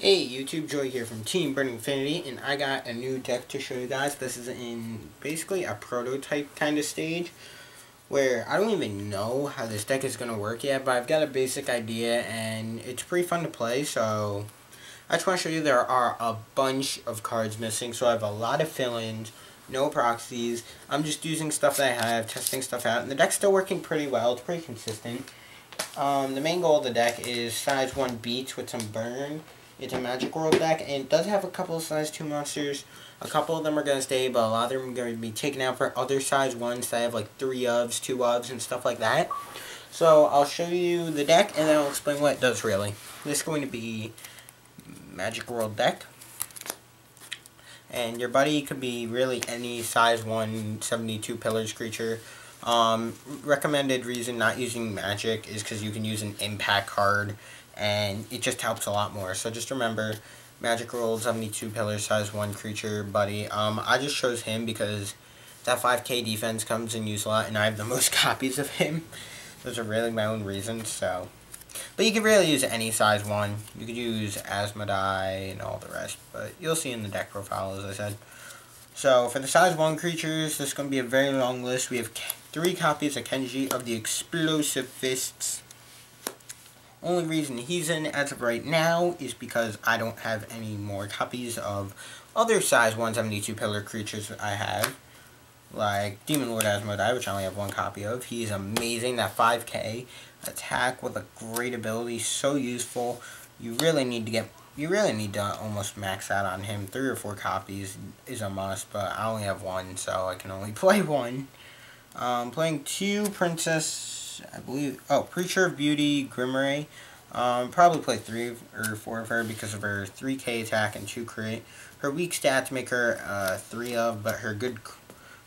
Hey YouTube, Joy here from Team Burn Infinity, and I got a new deck to show you guys. This is in basically a prototype kind of stage, where I don't even know how this deck is going to work yet, but I've got a basic idea, and it's pretty fun to play, so I just want to show you there are a bunch of cards missing, so I have a lot of fill-ins, no proxies. I'm just using stuff that I have, testing stuff out, and the deck's still working pretty well. It's pretty consistent. The main goal of the deck is size 1 beats with some burn. It's a Magic World deck, and it does have a couple of size 2 monsters. A couple of them are going to stay, but a lot of them are going to be taken out for other size 1s that have like 3 ofs, 2 ofs, and stuff like that. So I'll show you the deck, and then I'll explain what it does really. This is going to be Magic World deck. And your buddy could be really any size 1 72 pillars creature. Recommended reason not using magic is because you can use an impact card and it just helps a lot more. So just remember, Magic World 72 pillars size 1 creature buddy. I just chose him because that 5k defense comes in use a lot and I have the most copies of him. Those are really my own reasons. So, but you can really use any size 1. You could use Asmodai and all the rest, but you'll see in the deck profile, as I said. So for the size 1 creatures, this is going to be a very long list. We have 3 copies of Kenji of the Explosive Fists. Only reason he's in as of right now is because I don't have any more copies of other size 172 pillar creatures I have. Like Demon Lord Asmodai, which I only have 1 copy of. He's amazing. That 5k attack with a great ability, so useful. You really need to almost max out on him. 3 or 4 copies is a must, but I only have 1, so I can only play 1. Playing 2 Princess, I believe, Preacher of Beauty, Grimray. Probably play 3 or 4 of her because of her 3k attack and 2 crit. Her weak stats make her 3 of, but her good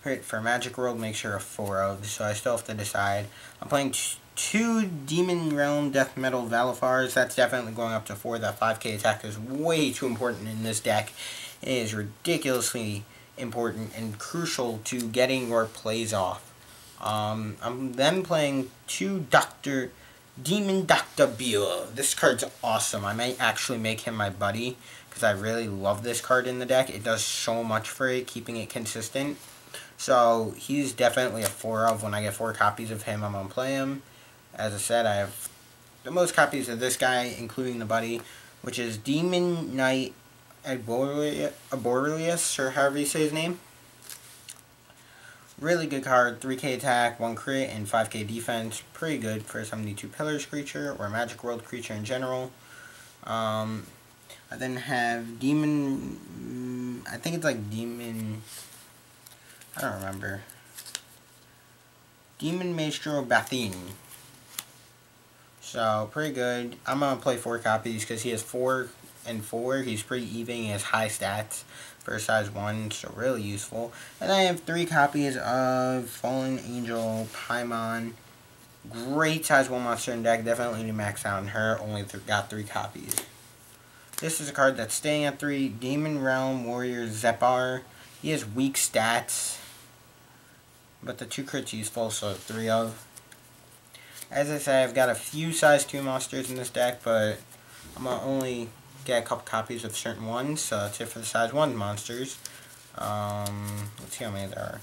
crit for Magic World makes her a 4 of, so I still have to decide. I'm playing 2 Demon Realm Death Metal Valifars. That's definitely going up to 4. That 5k attack is way too important in this deck. It is ridiculously important and crucial to getting your plays off. I'm then playing 2 Demon Dr. Beal. This card's awesome. I might actually make him my buddy because I really love this card in the deck. It does so much for it, keeping it consistent. So he's definitely a 4 of. When I get 4 copies of him, I'm going to play him. As I said, I have the most copies of this guy, including the buddy, which is Demon Knight Arboreus, or however you say his name. Really good card, 3k attack, 1 crit, and 5k defense. Pretty good for a 72 pillars creature, or a Magic World creature in general. I then have Demon, I think it's like Demon, I don't remember. Demon Maestro Bathine. So, pretty good. I'm going to play 4 copies because he has 4 and 4. He's pretty even. He has high stats for size 1, so really useful. And I have 3 copies of Fallen Angel Paimon. Great size 1 monster in deck. Definitely need to max out on her. Only got 3 copies. This is a card that's staying at 3. Demon Realm Warrior Zepar. He has weak stats, but the 2 crits useful, so 3 of. As I said, I've got a few size 2 monsters in this deck, but I'm going to only get a couple copies of certain ones, so that's it for the size 1 monsters. Let's see how many there are.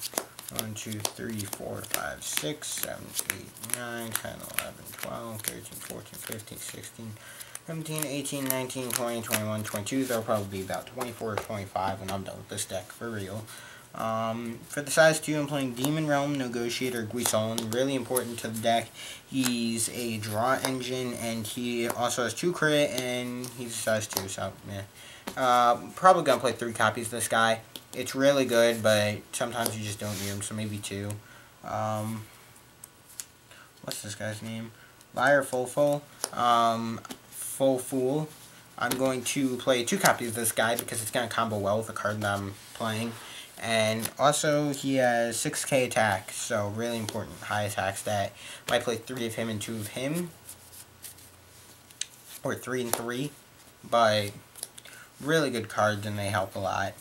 1, 2, 3, 4, 5, 6, 7, 8, 9, 10, 11, 12, 13, 14, 15, 16, 17, 18, 19, 20, 21, 22. There'll probably be about 24 or 25 when I'm done with this deck, for real. For the size 2, I'm playing Demon Realm Negotiator Guisolin. Really important to the deck. He's a draw engine, and he also has 2 crit, and he's a size 2, so, yeah. Probably gonna play 3 copies of this guy. It's really good, but sometimes you just don't need him, so maybe 2. What's this guy's name? Liar Full Fool. I'm going to play 2 copies of this guy because it's gonna combo well with the card that I'm playing. And also, he has 6k attack, so really important high attack stat. Might play 3 of him and 2 of him, or 3 and 3, but really good cards and they help a lot.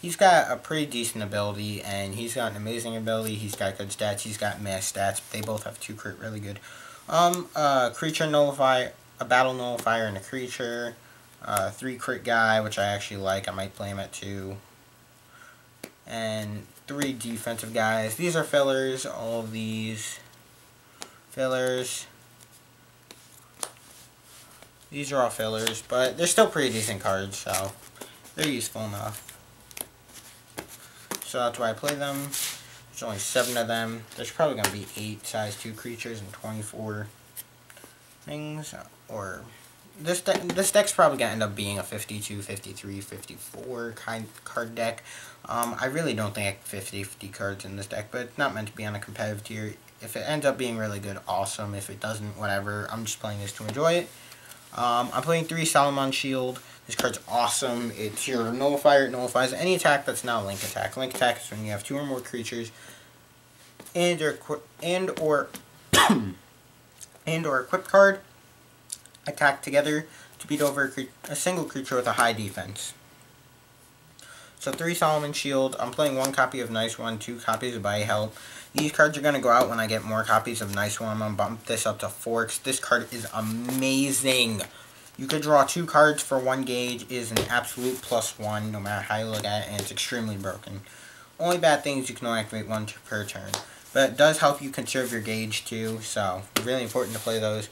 He's got a pretty decent ability, and he's got an amazing ability. He's got good stats. He's got mass stats. They both have 2 crit, really good. Creature nullifier, a battle nullifier, and a creature. 3 crit guy, which I actually like. I might play him at 2. And 3 defensive guys. These are fillers. All of these fillers. These are all fillers, but they're still pretty decent cards, so they're useful enough. So that's why I play them. There's only 7 of them. There's probably going to be 8 size 2 creatures and 24 things. Or this deck's probably going to end up being a 52, 53, 54 card deck. I really don't think I can fit 50 cards in this deck, but it's not meant to be on a competitive tier. If it ends up being really good, awesome. If it doesn't, whatever. I'm just playing this to enjoy it. I'm playing 3 Solomon Shield. This card's awesome. It's your nullifier. It nullifies any attack that's not a link attack. Link attack is when you have 2 or more creatures and or equipped card attack together to beat over a single creature with a high defense. So 3 Solomon Shield. I'm playing 1 copy of Nice One, 2 copies of By Help. These cards are going to go out when I get more copies of Nice One. I'm going to bump this up to 4 because this card is amazing. You could draw 2 cards for 1 gauge. It is an absolute +1 no matter how you look at it, and it's extremely broken. Only bad thing is you can only activate 1 per turn. But it does help you conserve your gauge too, so really important to play those.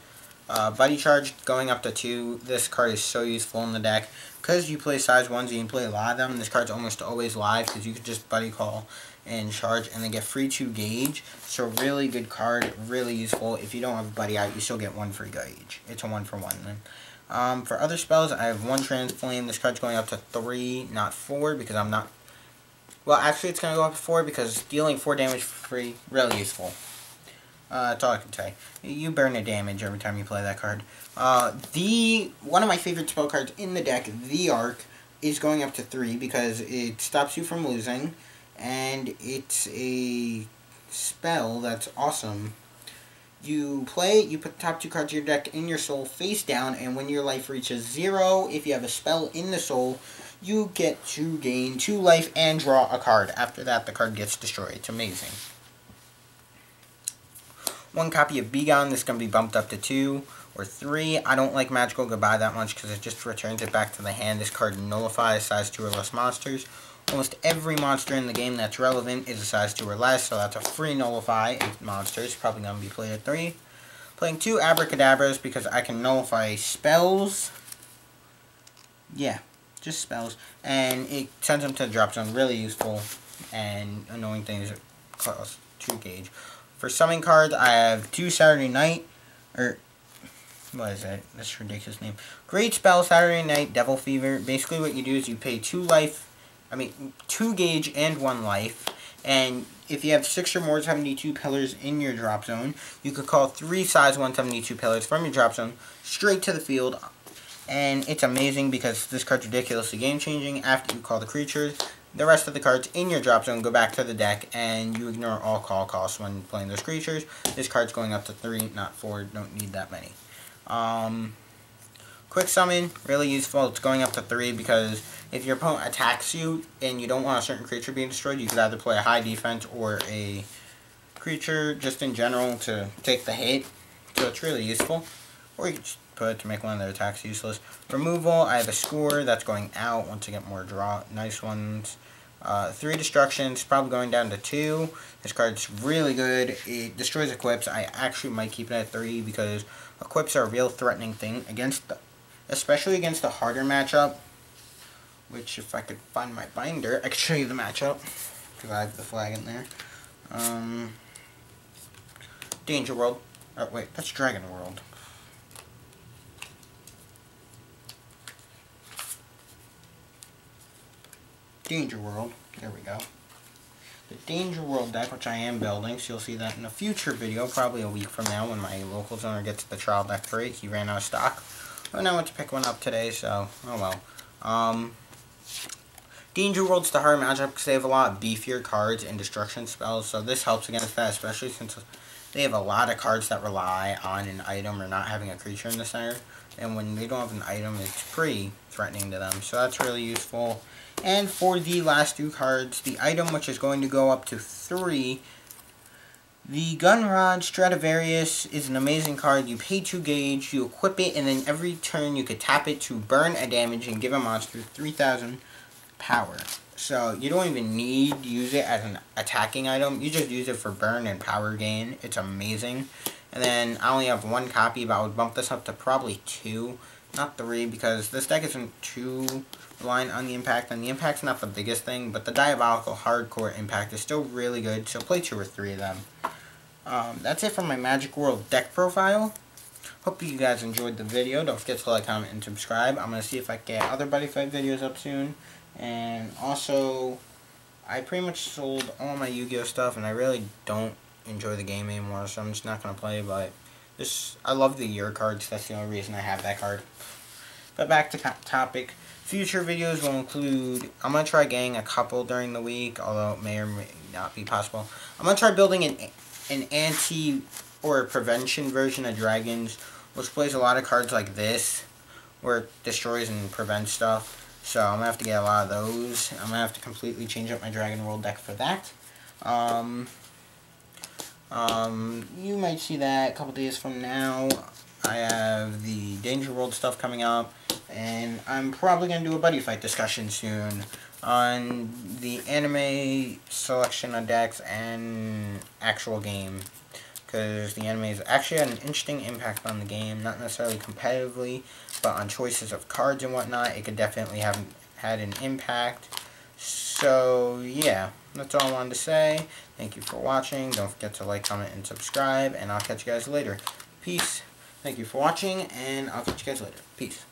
Buddy Charge going up to 2. This card is so useful in the deck. Because you play size 1s and you play a lot of them, this card's almost always live because you could just buddy call and charge and then get free 2 gauge. So really good card, really useful. If you don't have a buddy out, you still get 1 free gauge. It's a 1-for-1 then. For other spells, I have 1 Transflame. This card's going up to 3, not 4, because I'm not... Well, actually, it's going to go up to 4 because dealing 4 damage for free, really useful. That's all I can say. You burn a damage every time you play that card. One of my favorite spell cards in the deck, the Arc, is going up to 3 because it stops you from losing, and it's a spell that's awesome. You play it, you put the top 2 cards of your deck in your soul face down, and when your life reaches 0, if you have a spell in the soul, you get to gain 2 life and draw a card. After that, the card gets destroyed. It's amazing. 1 copy of Begon. This is going to be bumped up to 2 or 3. I don't like Magical Goodbye that much because it just returns it back to the hand. This card nullifies size 2 or less monsters. Almost every monster in the game that's relevant is a size 2 or less, so that's a free nullify monster. It's probably going to be played at 3. Playing 2 Abracadabras because I can nullify spells. Yeah, just spells. And it sends them to the drop zone. Really useful and annoying things that cost 2 gauge. For summon cards, I have 2 Saturday Night, or, what is that? That's a ridiculous name. Great Spell, Saturday Night, Devil Fever. Basically what you do is you pay 2 gauge and 1 life, and if you have 6 or more 72 pillars in your drop zone, you could call 3 size 172 pillars from your drop zone straight to the field, and it's amazing because this card's ridiculously game-changing. After you call the creatures, the rest of the cards in your drop zone go back to the deck, and you ignore all call costs when playing those creatures. This card's going up to 3, not 4. Don't need that many. Quick Summon, really useful. It's going up to 3 because if your opponent attacks you and you don't want a certain creature being destroyed, you could either play a high defense or a creature just in general to take the hit. So it's really useful. Or you could just put it to make one of their attacks useless. Removal, I have a Score that's going out once I get more nice ones. 3 Destructions, probably going down to 2. This card's really good. It destroys equips. I actually might keep it at 3 because equips are a real threatening thing especially against a harder matchup. Which, if I could find my binder, I could show you the matchup because I have the flag in there. Danger World. Oh wait, that's Dragon World. Danger World. There we go. The Danger World deck, which I am building, so you'll see that in a future video, probably a week from now when my local owner gets the trial deck for it. He ran out of stock. And I went to pick one up today, so, oh well. Danger World's the hard matchup because they have a lot of beefier cards and destruction spells, so this helps against that, especially since they have a lot of cards that rely on an item or not having a creature in the center. And when they don't have an item, it's pretty threatening to them, so that's really useful. And for the last 2 cards, the item which is going to go up to 3, The Gunrod Stradivarius is an amazing card. You pay 2 gauge, you equip it, and then every turn you could tap it to burn a damage and give a monster 3,000 power. So you don't even need to use it as an attacking item. You just use it for burn and power gain. It's amazing. And then I only have 1 copy, but I would bump this up to probably 2, not 3, because this deck isn't too reliant on the impact. And the impact's not the biggest thing, but the Diabolical Hardcore impact is still really good. So play 2 or 3 of them. That's it for my Magic World deck profile. Hope you guys enjoyed the video. Don't forget to like, comment, and subscribe. I'm going to see if I can get other Buddy Fight videos up soon. And also, I pretty much sold all my Yu-Gi-Oh stuff, and I really don't enjoy the game anymore, so I'm just not going to play. But I love the year cards. That's the only reason I have that card. But back to topic. Future videos will include, I'm going to try getting a couple during the week, although it may or may not be possible. I'm going to try building an anti or prevention version of Dragons, which plays a lot of cards like this, where it destroys and prevents stuff. So I'm going to have to get a lot of those. I'm going to have to completely change up my Dragon World deck for that. You might see that a couple days from now. I have the Danger World stuff coming up, and I'm probably going to do a Buddy Fight discussion soon on the anime selection of decks and actual game, because the anime has actually had an interesting impact on the game, not necessarily competitively, but on choices of cards and whatnot. It could definitely have had an impact. So yeah, that's all I wanted to say. Thank you for watching. Don't forget to like, comment, and subscribe, and I'll catch you guys later. Peace. Thank you for watching, and I'll catch you guys later. Peace.